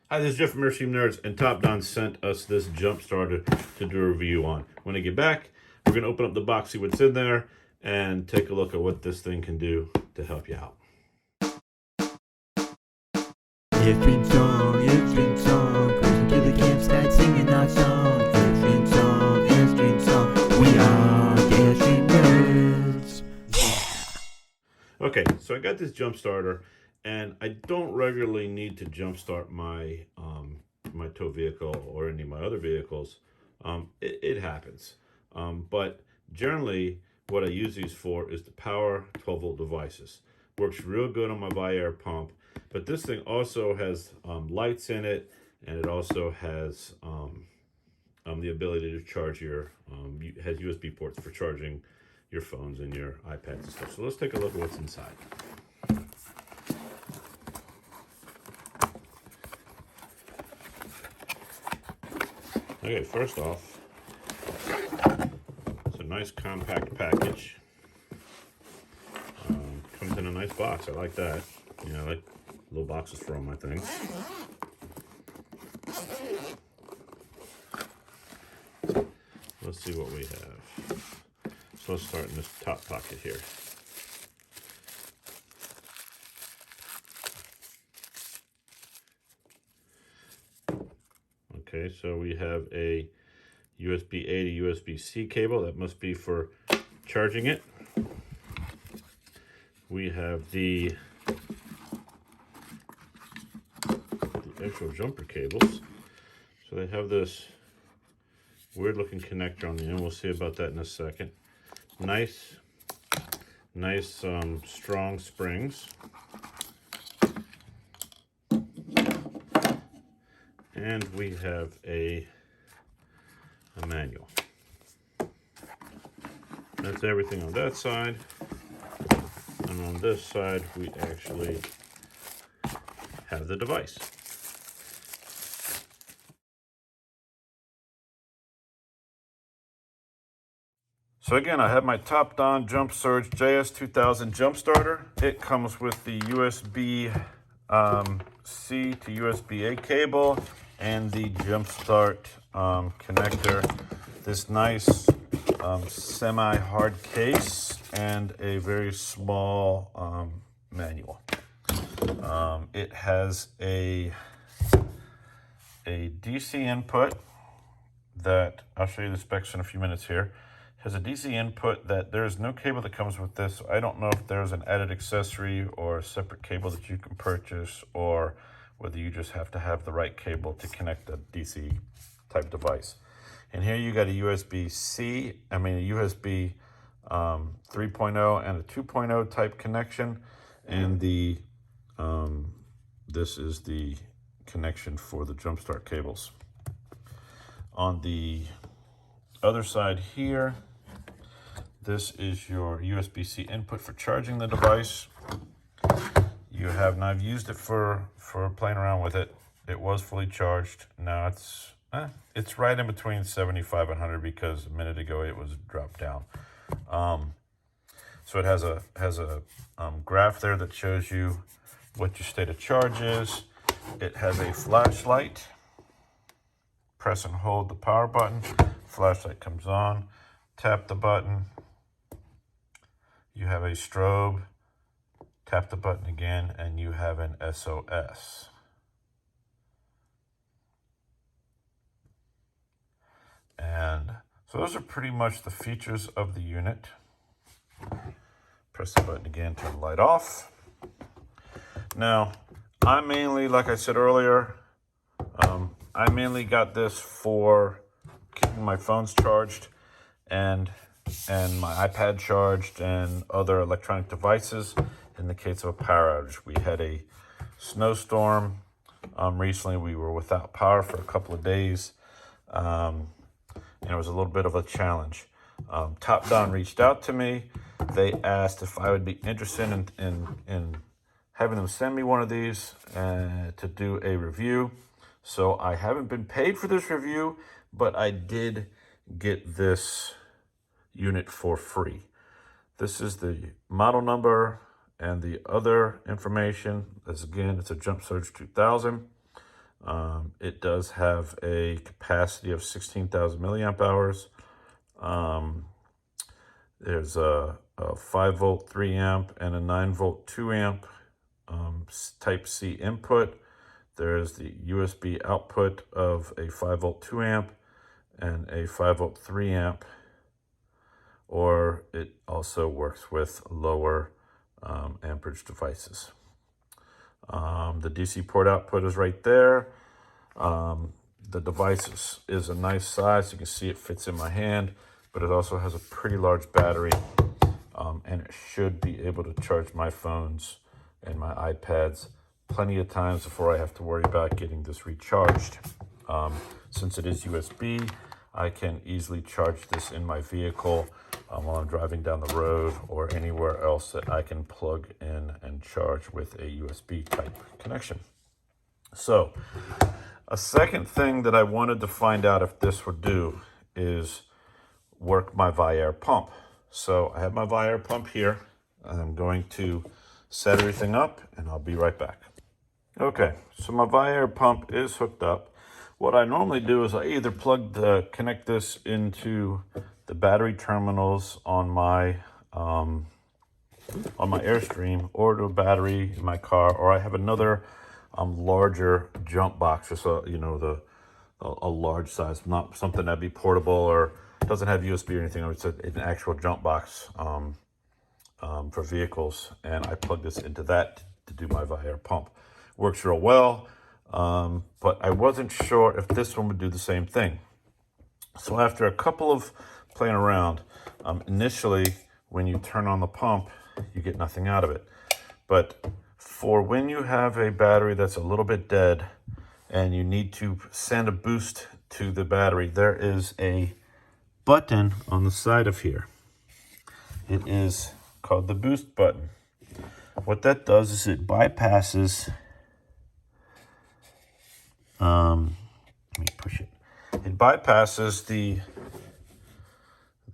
Hi, this is Jeff from Airstream Nerds, and TOPDON sent us this jump starter to do a review on. When I get back, we're going to open up the box, see what's in there, and take a look at what this thing can do to help you out. Airstream song, cruising to the campsite singing our song. Airstream song, we are the Airstream Nerds. Yeah! Okay, so I got this jump starter, and I don't regularly need to jump start my my tow vehicle or any of my other vehicles. It happens, but generally what I use these for is to power 12-volt devices. Works real good on my Viair pump, but this thing also has lights in it, and it also has the ability to charge your has USB ports for charging your phones and your iPads and stuff. So let's take a look at what's inside. Okay, first off, it's a nice compact package. Comes in a nice box. I like that. You know, I like little boxes for all my things. Let's see what we have. So let's start in this top pocket here. Okay, so we have a USB-A to USB-C cable. That must be for charging it. We have the actual jumper cables. So they have this weird looking connector on the end. We'll see about that in a second. Nice strong springs. And we have a manual. That's everything on that side. And on this side, we actually have the device. So again, I have my TOPDON Jump Surge JS2000 jump starter. It comes with the USB C to USB-A cable and the jump start connector. This nice semi-hard case and a very small manual. It has a DC input that I'll show you the specs in a few minutes here. Has a DC input that there is no cable that comes with this. So I don't know if there's an added accessory or a separate cable that you can purchase, or whether you just have to have the right cable to connect a DC type device. And here you got a USB-C, a USB 3.0 and a 2.0 type connection. And the this is the connection for the jump start cables. On the other side here, this is your USB-C input for charging the device. You have, and I've used it for playing around with it. It was fully charged. Now it's right in between 75 and 100 because a minute ago it was dropped down. So it has a graph there that shows you what your state of charge is. It has a flashlight. Press and hold the power button. Flashlight comes on. Tap the button. You have a strobe. Tap the button again, and you have an SOS. And so those are pretty much the features of the unit. Press the button again, turn the light off. Now, I mainly, like I said earlier, I mainly got this for keeping my phones charged and my iPad charged and other electronic devices in the case of a power outage. We had a snowstorm recently. We were without power for a couple of days, and it was a little bit of a challenge. TOPDON reached out to me. They asked if I would be interested in having them send me one of these to do a review. So I haven't been paid for this review, but I did get this unit for free. This is the model number and the other information. As again, it's a Jump Surge 2000. It does have a capacity of 16,000 milliamp hours. There's a 5 volt 3 amp and a 9 volt 2 amp type C input. There's the USB output of a 5 volt 2 amp and a 5 volt 3 amp, or it also works with lower amperage devices. The DC port output is right there. The device is a nice size. You can see it fits in my hand, but it also has a pretty large battery, and it should be able to charge my phones and my iPads plenty of times before I have to worry about getting this recharged. Since it is USB, I can easily charge this in my vehicle while I'm driving down the road, or anywhere else that I can plug in and charge with a USB type connection. So a second thing that I wanted to find out if this would do is work my Viair pump. So I have my Viair pump here. I'm going to set everything up and I'll be right back. Okay, so my Viair pump is hooked up. What I normally do is I either connect this into the battery terminals on my Airstream, or to a battery in my car, or I have another larger jump box, just a large size, not something that'd be portable or doesn't have USB or anything. It's an actual jump box for vehicles, and I plug this into that to do my Viair pump. Works real well, but I wasn't sure if this one would do the same thing. So after a couple of playing around, initially when you turn on the pump, you get nothing out of it. But for when you have a battery that's a little bit dead and you need to send a boost to the battery, there is a button on the side of here. It is called the boost button. What that does is it bypasses, let me push it. It bypasses the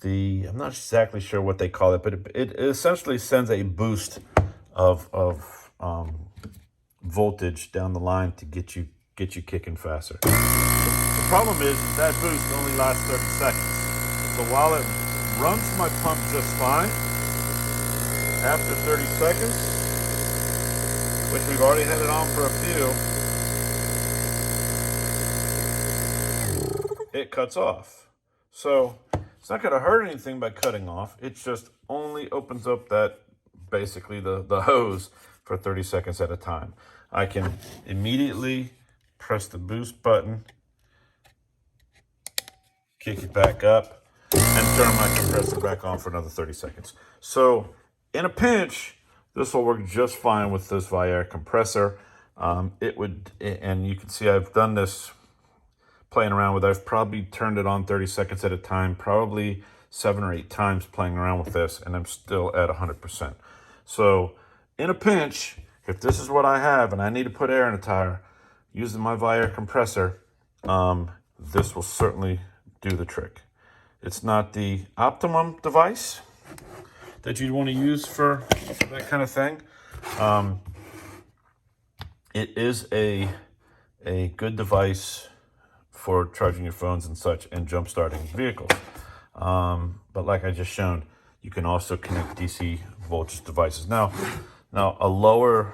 I'm not exactly sure what they call it, but it essentially sends a boost of voltage down the line to get you kicking faster. The problem is that boost only lasts 30 seconds. So while it runs my pump just fine, after 30 seconds, which we've already had it on for a few, it cuts off. So it's not going to hurt anything by cutting off. It just only opens up that, basically the hose for 30 seconds at a time. I can immediately press the boost button, kick it back up, and turn my compressor back on for another 30 seconds. So in a pinch, this will work just fine with this Viair compressor. And you can see I've done this playing around with it. I've probably turned it on 30 seconds at a time, probably 7 or 8 times playing around with this, and I'm still at 100%. So in a pinch, if this is what I have and I need to put air in a tire using my Viair compressor, this will certainly do the trick. It's not the optimum device that you'd want to use for that kind of thing. It is a good device for charging your phones and such and jump starting vehicles. But like I just shown, you can also connect DC voltage devices. Now a lower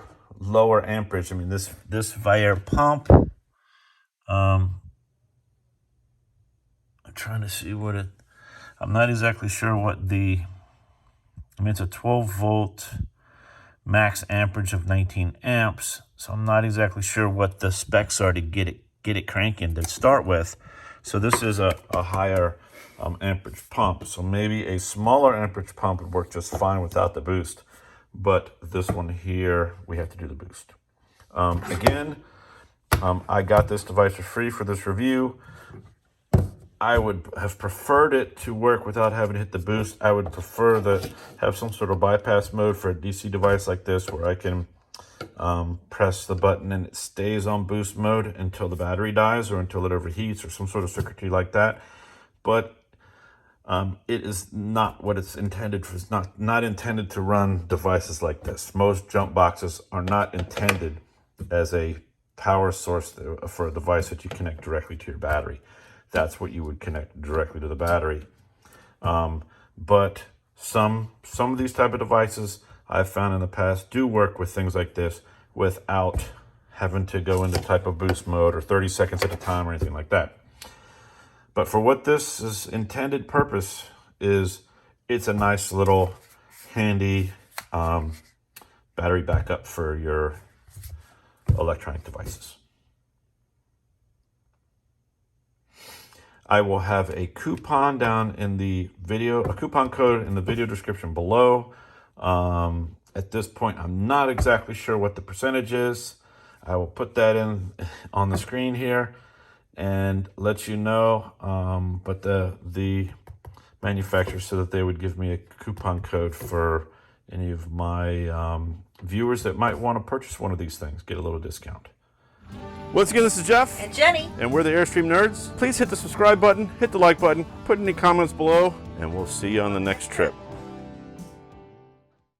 amperage. I mean, this Viair pump. I'm trying to see what it. I'm not exactly sure what it's a 12 volt max amperage of 19 amps. So I'm not exactly sure what the specs are to get it cranking to start with. So this is a higher amperage pump. So maybe a smaller amperage pump would work just fine without the boost. But this one here, we have to do the boost. I got this device for free for this review. I would have preferred it to work without having to hit the boost. I would prefer to have some sort of bypass mode for a DC device like this, where I can press the button and it stays on boost mode until the battery dies or until it overheats or some sort of circuitry like that. But it is not what it's intended for. It's not intended to run devices like this. Most jump boxes are not intended as a power source for a device that you connect directly to your battery. That's what you would connect directly to the battery. But some of these type of devices I've found in the past do work with things like this without having to go into type of boost mode or 30 seconds at a time or anything like that. But for what this is intended purpose is, it's a nice little handy battery backup for your electronic devices. I will have a coupon down in the video, a coupon code in the video description below. At this point, I'm not exactly sure what the percentage is. I will put that in on the screen here and let you know. But the manufacturer said that they would give me a coupon code for any of my viewers that might want to purchase one of these things, get a little discount. Once again, this is Jeff. And Jenny. And we're the Airstream Nerds. Please hit the subscribe button, hit the like button, put any comments below, and we'll see you on the next trip.